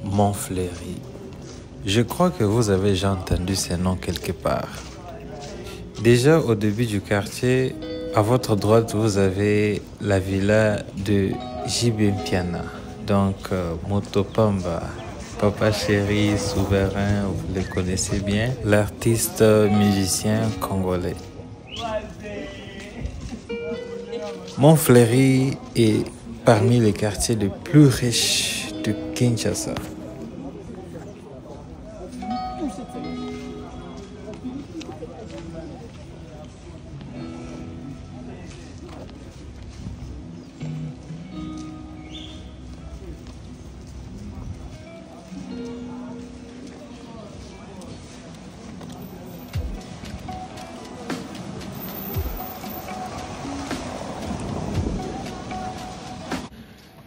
Montfleury. Je crois que vous avez déjà entendu ces noms quelque part. Déjà au début du quartier, à votre droite, vous avez la villa de JB Mpiana. Donc, Motopamba, Papa Chéri, Souverain, vous les connaissez bien. L'artiste musicien congolais. Montfleury est parmi les quartiers les plus riches de Kinshasa.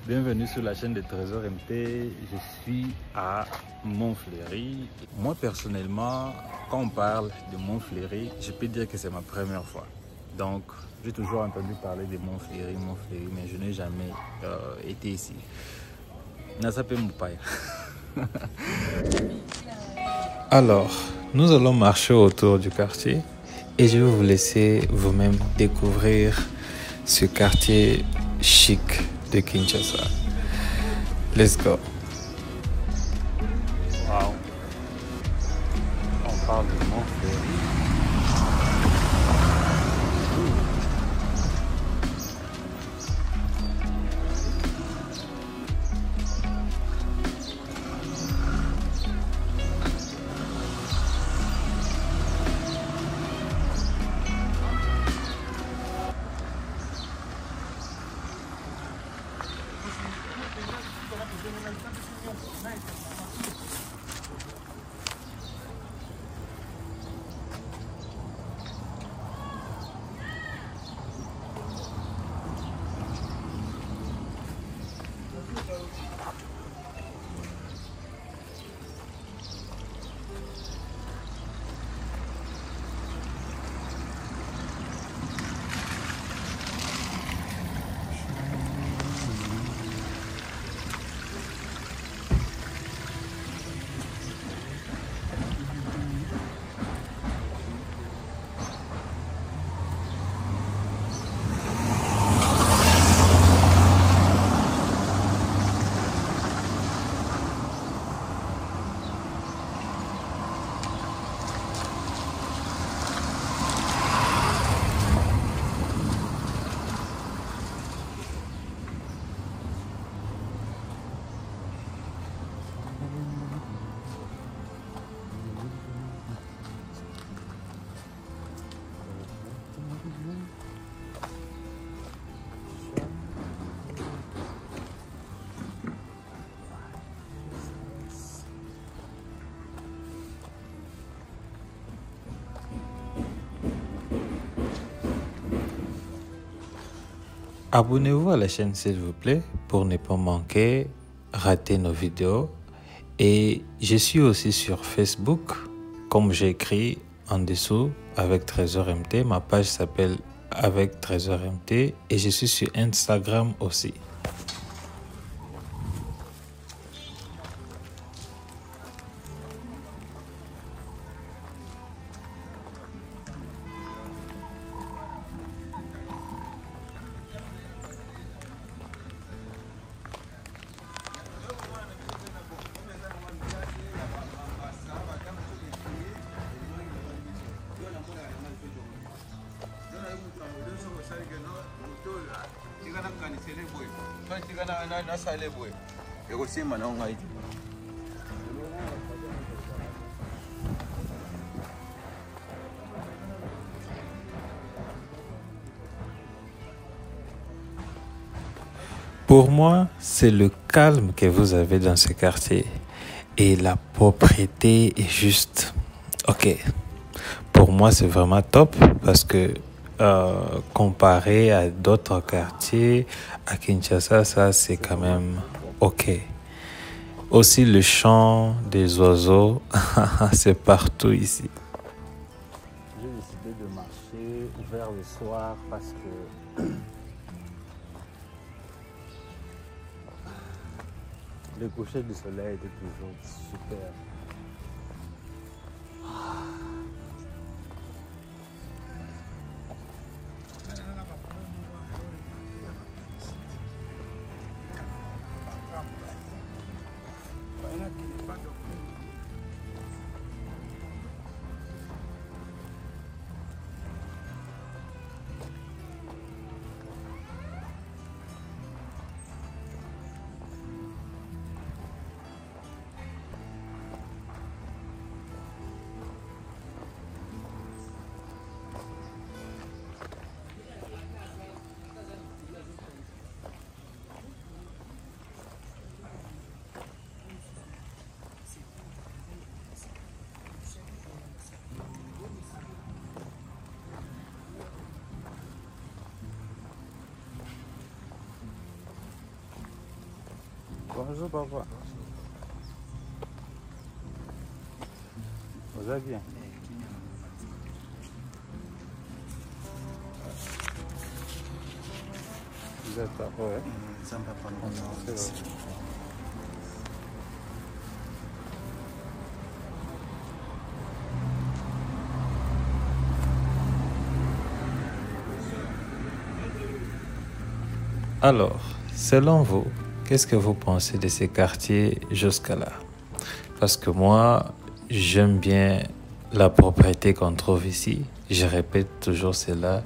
Bienvenue sur la chaîne de Trésor MT, je suis à Montfleury. Moi personnellement, quand on parle de Montfleury, je peux dire que c'est ma première fois. Donc, j'ai toujours entendu parler de Montfleury, mais je n'ai jamais été ici. Nasape Moupaya. Alors, nous allons marcher autour du quartier et je vais vous laisser vous-même découvrir ce quartier chic de Kinshasa. Let's go. Wow. On parle de Montfleury. Abonnez-vous à la chaîne s'il vous plaît pour ne pas manquer, rater nos vidéos. Et je suis aussi sur Facebook, comme j'ai écrit en dessous, avec Trésor MT. Ma page s'appelle avec Trésor MT et je suis sur Instagram aussi. Pour moi, c'est le calme que vous avez dans ce quartier et la propriété est juste ok. Pour moi, c'est vraiment top parce que comparé à d'autres quartiers, à Kinshasa, ça c'est quand même ok. Aussi le chant des oiseaux, c'est partout ici. J'ai décidé de marcher marcher vers le soir parce que le coucher du soleil était toujours super. Bonjour papa. Vous allez bien? Vous êtes là? Ouais. Ça ne va pas longtemps. Alors, selon vous, qu'est-ce que vous pensez de ces quartiers jusqu'à là? Parce que moi, j'aime bien la propriété qu'on trouve ici. Je répète toujours cela.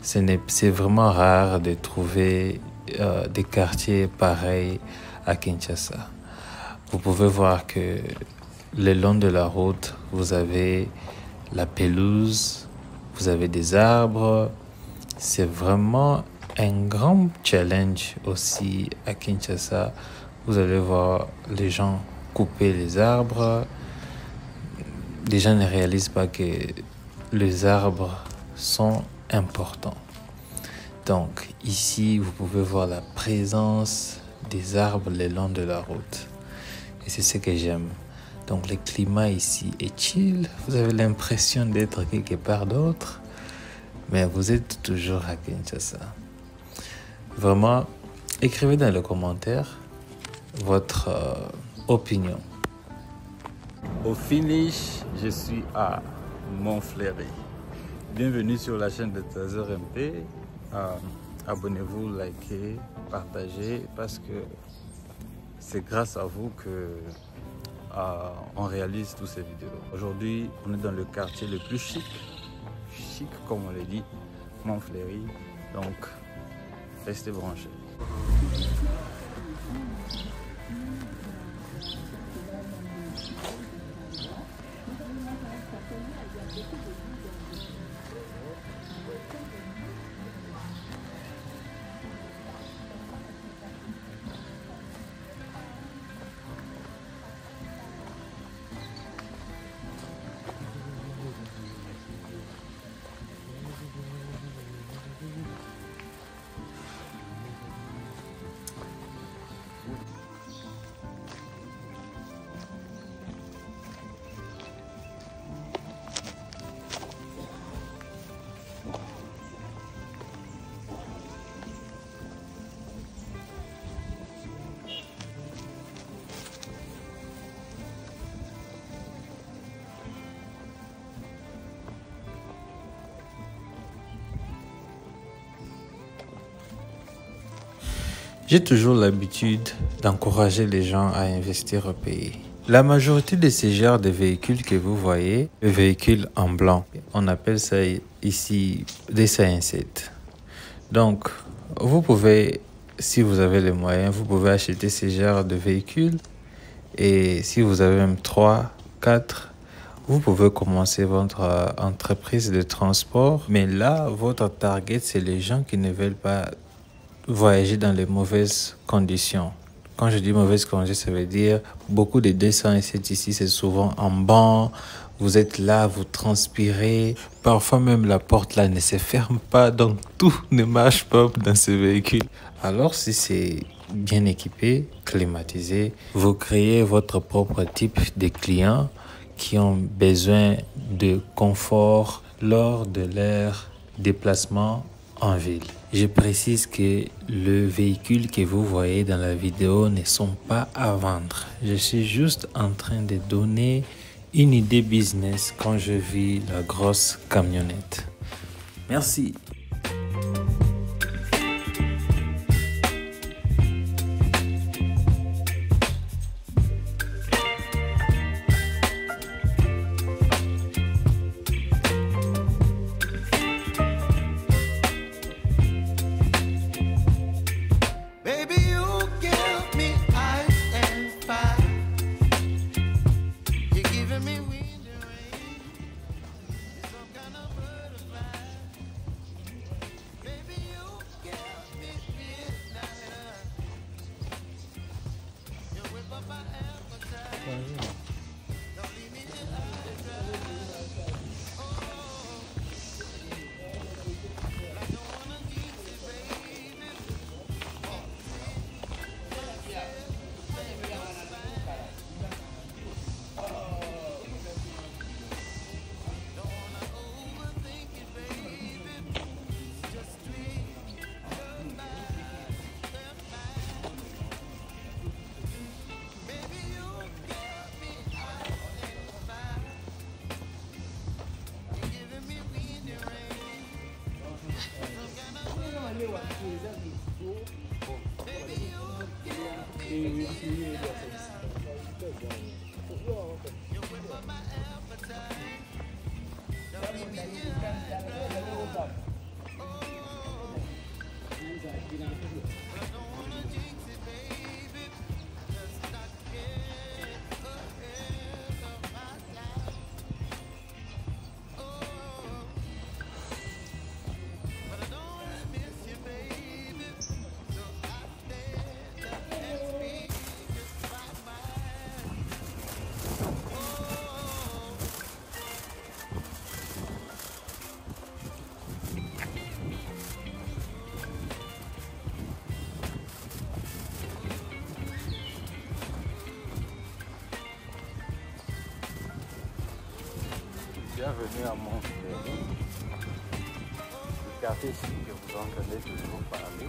C'est vraiment rare de trouver des quartiers pareils à Kinshasa. Vous pouvez voir que le long de la route, vous avez la pelouse, vous avez des arbres. C'est vraiment un grand challenge aussi à Kinshasa. Vous allez voir les gens couper les arbres. Les gens ne réalisent pas que les arbres sont importants. Donc ici, vous pouvez voir la présence des arbres le long de la route. Et c'est ce que j'aime. Donc le climat ici est chill. Vous avez l'impression d'être quelque part d'autre. Mais vous êtes toujours à Kinshasa. Vraiment, écrivez dans les commentaires votre opinion. Au finish, je suis à Montfleury. Bienvenue sur la chaîne de Trésor MP. Abonnez-vous, likez, partagez parce que c'est grâce à vous que on réalise toutes ces vidéos. Aujourd'hui, on est dans le quartier le plus chic comme on l'a dit, Montfleury. Donc, restez branchés. J'ai toujours l'habitude d'encourager les gens à investir au pays. La majorité de ces genres de véhicules que vous voyez, le véhicule en blanc, on appelle ça ici des CN7. Donc, vous pouvez, si vous avez les moyens, vous pouvez acheter ces genres de véhicules. Et si vous avez même 3, 4, vous pouvez commencer votre entreprise de transport. Mais là, votre target, c'est les gens qui ne veulent pas voyager dans les mauvaises conditions. Quand je dis mauvaises conditions, ça veut dire beaucoup de 207 ici, c'est souvent en banc. Vous êtes là, vous transpirez. Parfois même la porte là ne se ferme pas, donc tout ne marche pas dans ce véhicule. Alors si c'est bien équipé, climatisé, vous créez votre propre type de clients qui ont besoin de confort, lors de leur déplacement en ville. Je précise que le véhicule que vous voyez dans la vidéo ne sont pas à vendre. Je suis juste en train de donner une idée business quand je vis la grosse camionnette. Merci. Bienvenue à Montfleury, le quartier chic que vous entendez toujours parler.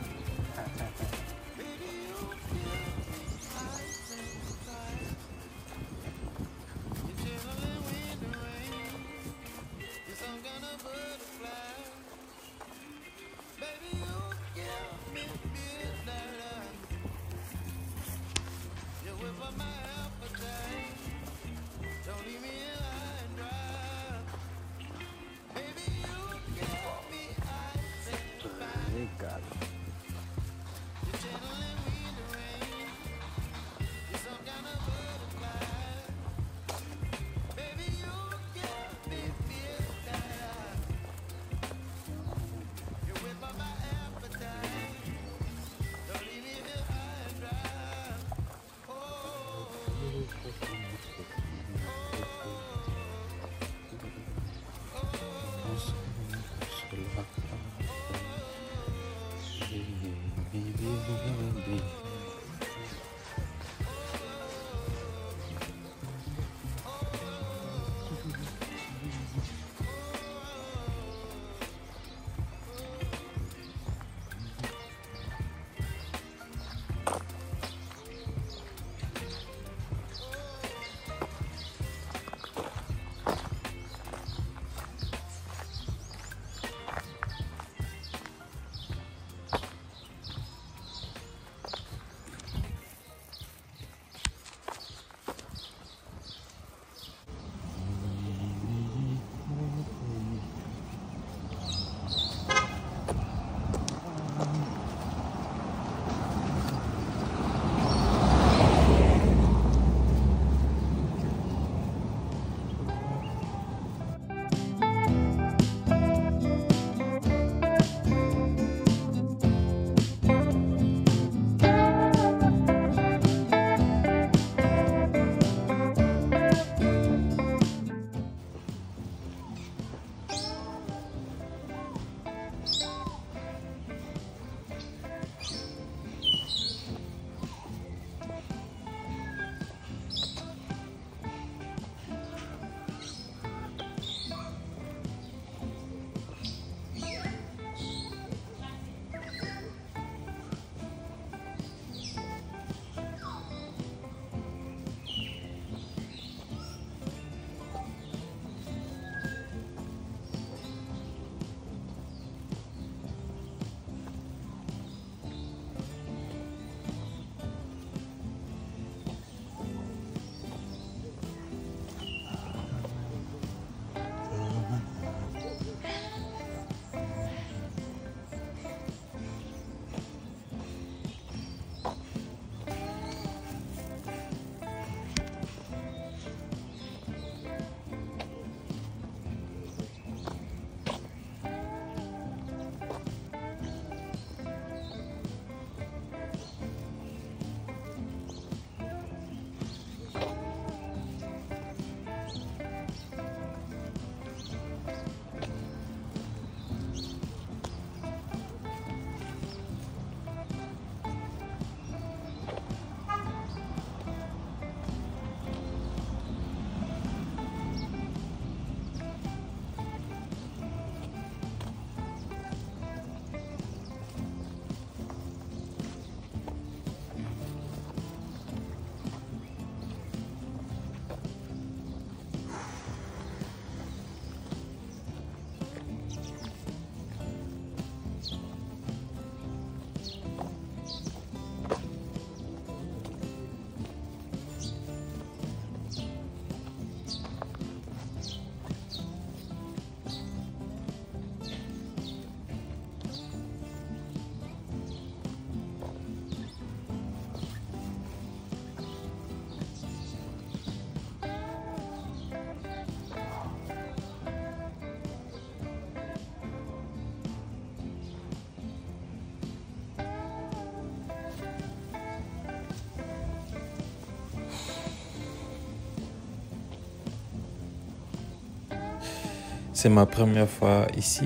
C'est ma première fois ici,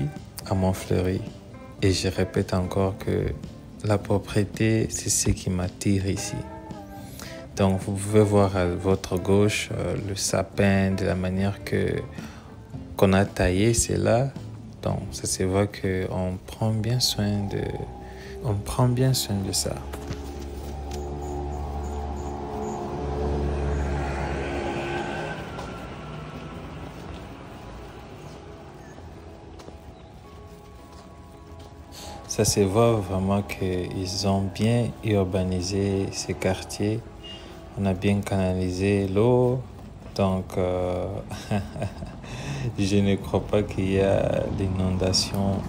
à Montfleury. Et je répète encore que la propreté, c'est ce qui m'attire ici. Donc, vous pouvez voir à votre gauche le sapin, de la manière qu'on a taillé, c'est là. Donc, ça se voit qu'on prend bien soin de ça. Ça se voit vraiment qu'ils ont bien urbanisé ces quartiers. On a bien canalisé l'eau. Donc, je ne crois pas qu'il y a l'inondation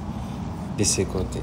de ces côtés.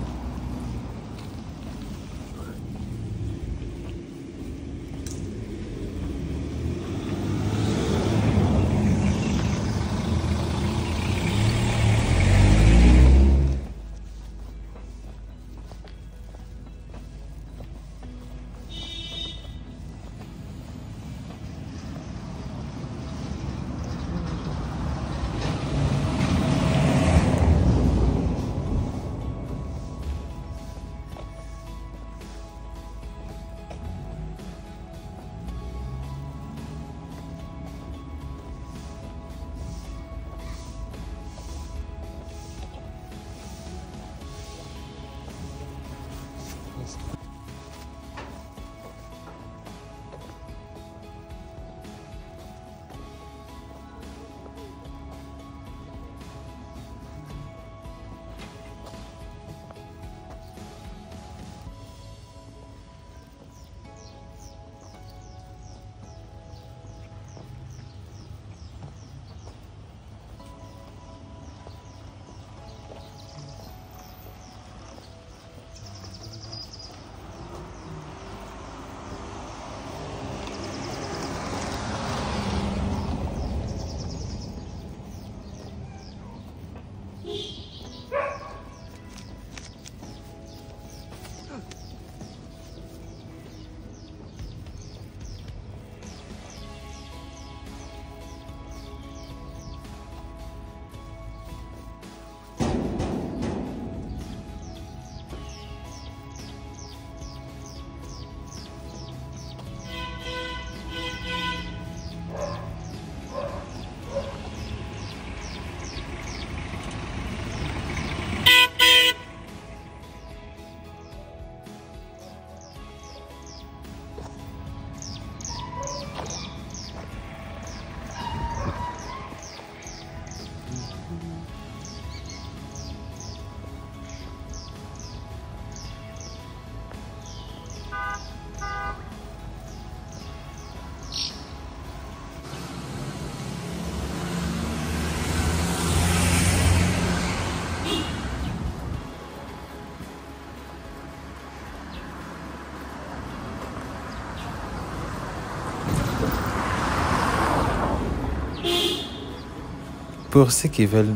Pour ceux qui veulent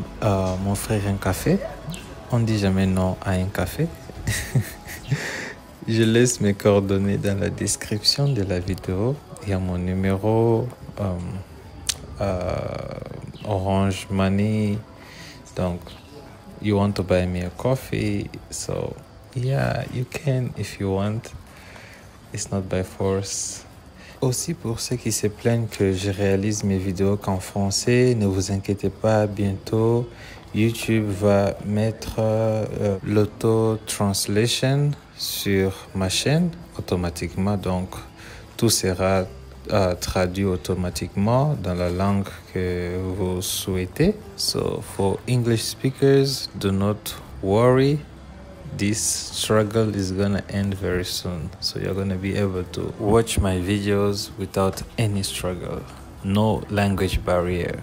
m'offrir un café, on ne dit jamais non à un café. Je laisse mes coordonnées dans la description de la vidéo. Il y a mon numéro Orange Money. Donc, you want to buy me a coffee, so yeah, you can if you want. It's not by force. Aussi, pour ceux qui se plaignent que je réalise mes vidéos qu'en français, ne vous inquiétez pas, bientôt YouTube va mettre l'auto-translation sur ma chaîne automatiquement. Donc, tout sera traduit automatiquement dans la langue que vous souhaitez. So, for English speakers, do not worry. This struggle is gonna end very soon, so you're gonna be able to watch my videos without any struggle. No language barrier.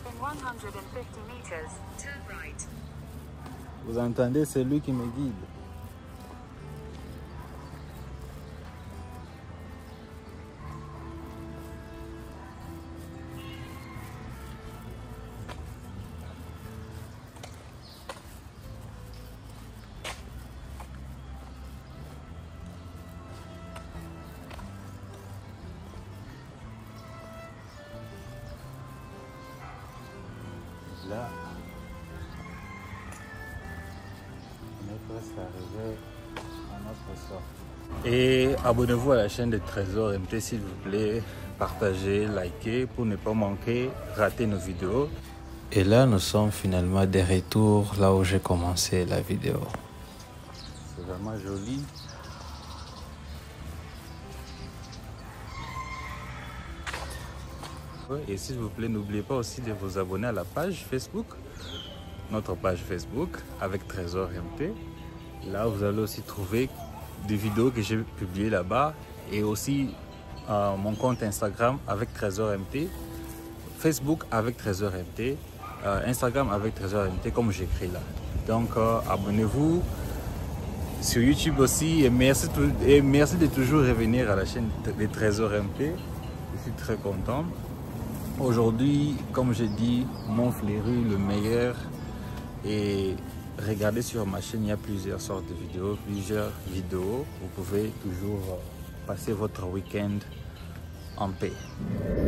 In 150 meters, turn right. Vous entendez, c'est lui qui me guide. Là, on est presque arrivé à notre sortie. Et abonnez-vous à la chaîne de Trésor MT s'il vous plaît. Partagez, likez pour ne pas manquer, rater nos vidéos. Et là, nous sommes finalement des retours là où j'ai commencé la vidéo. C'est vraiment joli. Et s'il vous plaît, n'oubliez pas aussi de vous abonner à la page Facebook, notre page Facebook avec Trésor MT. Là, vous allez aussi trouver des vidéos que j'ai publiées là-bas et aussi mon compte Instagram avec Trésor MT, Facebook avec Trésor MT, Instagram avec Trésor MT comme j'écris là. Donc, abonnez-vous sur YouTube aussi et merci de toujours revenir à la chaîne des Trésor MT. Je suis très content. Aujourd'hui, comme j'ai dit, Montfleury, le meilleur. Et regardez sur ma chaîne, il y a plusieurs sortes de vidéos, Vous pouvez toujours passer votre week-end en paix.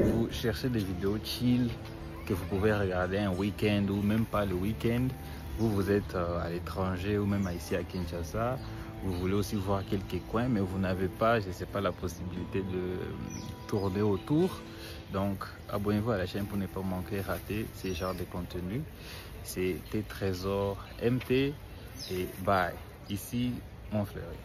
Vous cherchez des vidéos chill que vous pouvez regarder un week-end ou même pas le week-end. Vous êtes à l'étranger ou même ici à Kinshasa. Vous voulez aussi voir quelques coins, mais vous n'avez pas, je ne sais pas, la possibilité de tourner autour. Donc, abonnez-vous à la chaîne pour ne pas manquer, rater ces genres de contenu. C'était Trésor MT et bye. Ici, Montfleury.